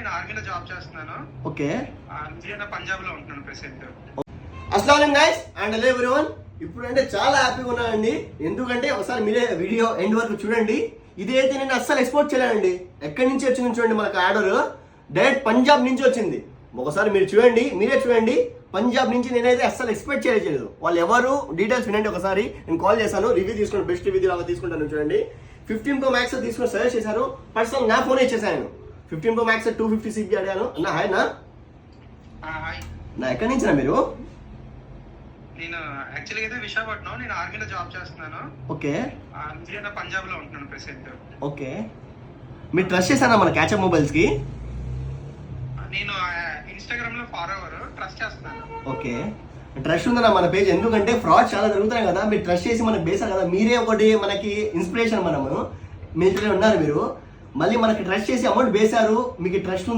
నేను ఆర్మీలో జాబ్ చేస్తున్నాను. ఓకే. పంజాబ్ లో ఉంటున్నాను ప్రెసెంట్. అస్సలాము గైస్ అండ్ హలో ఎవ్రీవన్. ఇప్పుడు అంటే చాలా హ్యాపీగా ఉన్నానండి. ఎందుకంటే ఒకసారి మీరే వీడియో ఎండ్ వరకు చూడండి. ఇదైతే నేను అస్సలు ఎక్స్పోర్ట్ చేయలేనండి. ఎక్కడి నుంచి వచ్చింది చూడండి, మనకు ఆర్డర్ డైరెక్ట్ పంజాబ్ నుంచి వచ్చింది. ఒకసారి మీరు చూడండి, మీరే చూడండి. పంజాబ్ నుంచి నేనైతే అస్సలు ఎక్స్పెక్ట్ చేయలేదు. వాళ్ళు ఎవరు డీటెయిల్స్ వినండి ఒకసారి. నేను కాల్ చేశాను, రివ్యూ తీసుకోండి, బెస్ట్ రివ్యూ లాగా తీసుకుంటాను. చూడండి 15 Pro Max తీసుకుని సజెస్ట్ చేశారు. పర్సనల్ నా ఫోన్ ఇచ్చేసాను. 15 Pro Max 250 CB అడిగాను. అన్న హాయ్ నా నా ఎక్కడి నుంచి మీరు? నేను యాక్చువల్గా అయితే విశాఖపట్నం. నేను ఆర్మీలో జాబ్ చేస్తున్నాను. ఓకే. పంజాబ్ లో ఉంటున్నాను ప్రెసెంట్. ఓకే. మీరు ట్రస్ట్ చేశారా మన క్యాచప్ మొబైల్స్ కి? నేను ఇన్స్టాగ్రామ్ లో ఫాలోవర్, ట్రస్ట్ చేస్తున్నాను. ఓకే. ట్రస్ట్ ఉందన్న మన పేజ్. ఎందుకంటే ఫ్రాడ్ చాలా జరుగుతున్నాయి కదా, మీరు ట్రస్ట్ చేసి మనకి బేసారు కదా. మీరే ఒకటి మనకి ఇన్స్పిరేషన్. మనము మిలిటరీ ఉన్నారు మీరు, మళ్ళీ మనకి ట్రస్ట్ చేసి అమౌంట్ వేశారు. మీకు ట్రస్ట్